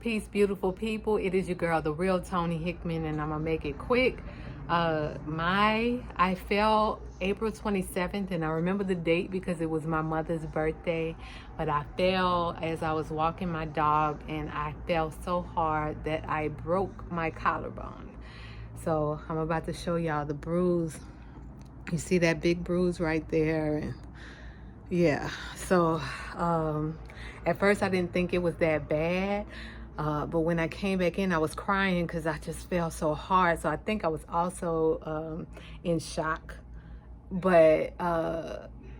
Peace, beautiful people. It is your girl, the real Tony Hickman, and I'm gonna make it quick. I fell April 27th, and I remember the date because it was my mother's birthday. But I fell as I was walking my dog, and I fell so hard that I broke my collarbone. So I'm about to show y'all the bruise. You see that big bruise right there? And yeah, so at first I didn't think it was that bad, but when I came back in, I was crying because I just fell so hard. So I think I was also in shock. But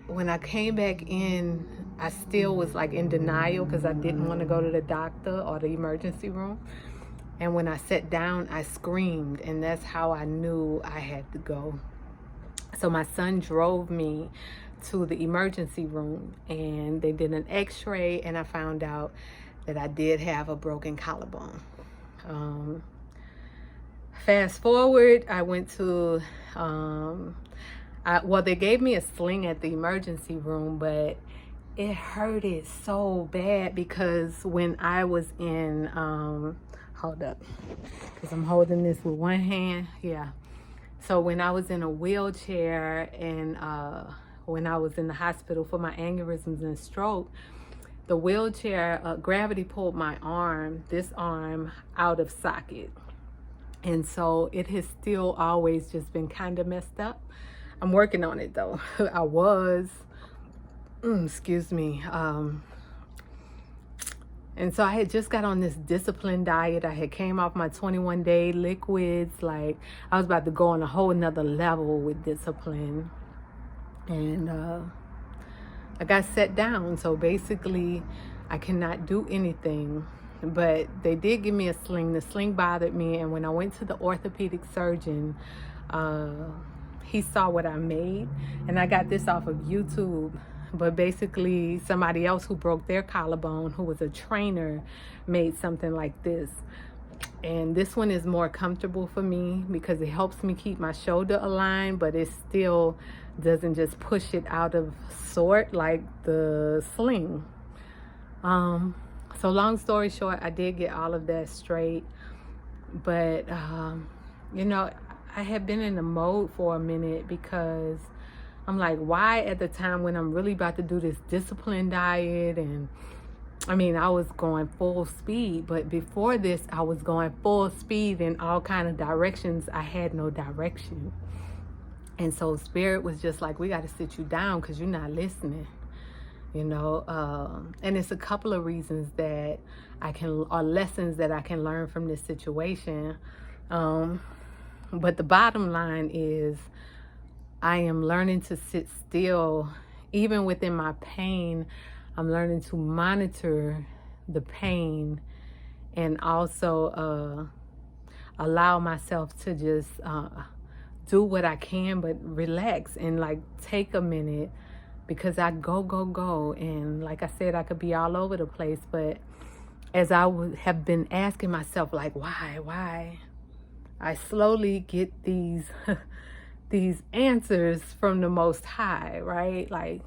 when I came back in, I still was like in denial because I didn't want to go to the doctor or the emergency room. And when I sat down, I screamed, and that's how I knew I had to go. So my son drove me to the emergency room, and they did an x-ray, and I found out that I did have a broken collarbone. Fast forward, I went to, well, they gave me a sling at the emergency room, but it hurted so bad because when I was in, hold up, because I'm holding this with one hand, yeah. So when I was in a wheelchair and when I was in the hospital for my aneurysms and stroke, the wheelchair, gravity pulled my arm, this arm, out of socket. And so it has still always just been kind of messed up. I'm working on it though. I was, excuse me. And so I had just got on this disciplined diet. I had came off my 21-day liquids. Like I was about to go on a whole nother level with discipline. And I got set down. So basically I cannot do anything. But they did give me a sling. The sling bothered me. And when I went to the orthopedic surgeon, he saw what I made. And I got this off of YouTube. But basically somebody else who broke their collarbone, who was a trainer, made something like this. And this one is more comfortable for me because it helps me keep my shoulder aligned, but it still doesn't just push it out of sort like the sling. So long story short, I did get all of that straight. But, you know, I had been in the mode for a minute because I'm like, why at the time when I'm really about to do this disciplined diet? And I mean, I was going full speed, but before this, I was going full speed in all kind of directions. I had no direction. And so Spirit was just like, we got to sit you down because you're not listening, you know? And it's a couple of reasons that or lessons that I can learn from this situation. But the bottom line is, I am learning to sit still. Even within my pain, I'm learning to monitor the pain and also allow myself to just do what I can, but relax and like take a minute, because I go. And like I said, I could be all over the place. But as I have been asking myself, like, why? I slowly get these these answers from the Most High, right? Like,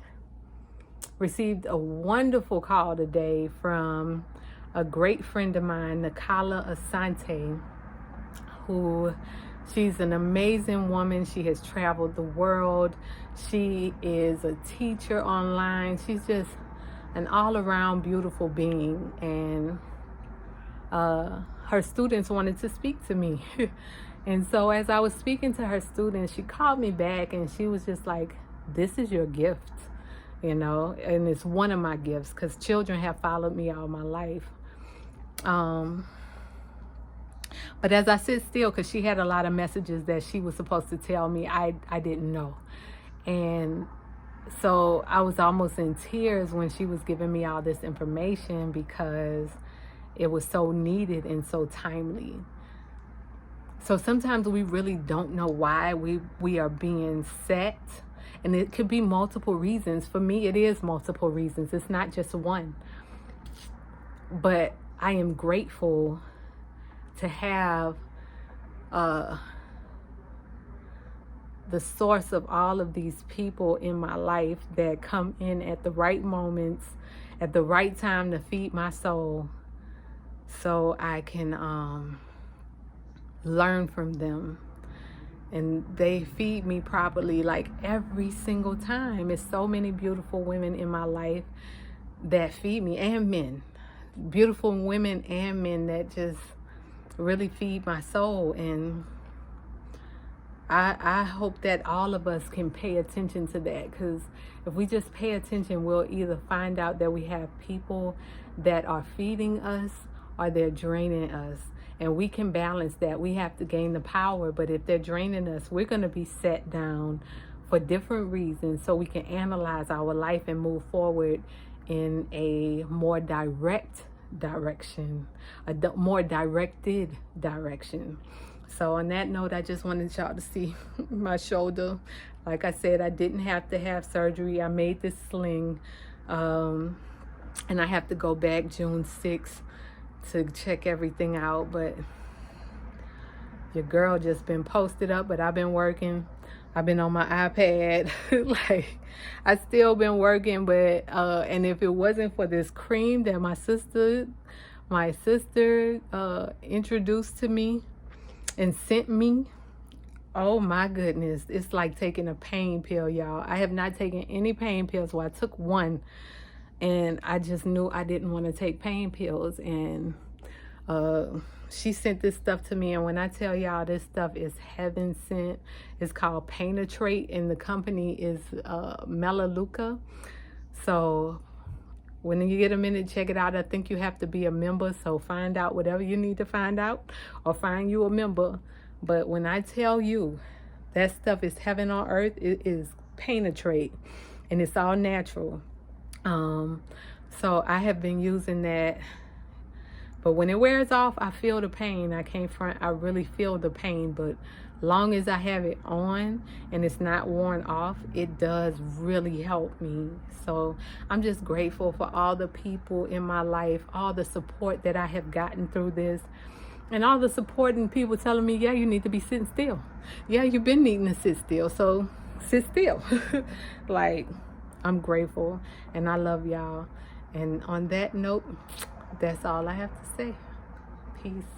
received a wonderful call today from a great friend of mine, Nicola Asante, who, she's an amazing woman. She has traveled the world. She is a teacher online. She's just an all-around beautiful being. And her students wanted to speak to me. And so as I was speaking to her students, she called me back and she was just like, this is your gift, you know, and it's one of my gifts because children have followed me all my life. But as I sit still, because she had a lot of messages that she was supposed to tell me, I didn't know. And so I was almost in tears when she was giving me all this information because it was so needed and so timely. So sometimes we really don't know why we are being set. And it could be multiple reasons. For me, it is multiple reasons. It's not just one. But I am grateful to have the source of all of these people in my life that come in at the right moments, at the right time to feed my soul. so I can learn from them. And they feed me properly, like every single time. It's so many beautiful women in my life that feed me, and men, beautiful women and men that just really feed my soul. And I hope that all of us can pay attention to that, because if we just pay attention, we'll either find out that we have people that are feeding us or they're draining us. And we can balance that. We have to gain the power. But if they're draining us, we're going to be set down for different reasons, so we can analyze our life and move forward in a more direct direction, a more directed direction. So on that note, I just wanted y'all to see my shoulder. Like I said, I didn't have to have surgery. I made this sling, and I have to go back June 6th to check everything out. But your girl just been posted up, but I've been working. I've been on my iPad. Like, I still been working, but and if it wasn't for this cream that my sister introduced to me and sent me, oh my goodness, it's like taking a pain pill, y'all. I have not taken any pain pills. Well, I took one, and I just knew I didn't want to take pain pills. And she sent this stuff to me, and when I tell y'all, this stuff is heaven sent. It's called Penetrate, and the company is Melaleuca. So when you get a minute, check it out. I think you have to be a member, so find out whatever you need to find out, or find you a member. But when I tell you that stuff is heaven on earth, it is Penetrate, and it's all natural. So I have been using that, but when it wears off, I feel the pain. I can't front, I really feel the pain. But long as I have it on and it's not worn off, it does really help me. So I'm just grateful for all the people in my life, all the support that I have gotten through this, and all the support and people telling me, yeah, you need to be sitting still. Yeah, you've been needing to sit still, so sit still. Like, I'm grateful, and I love y'all. And on that note, that's all I have to say. Peace.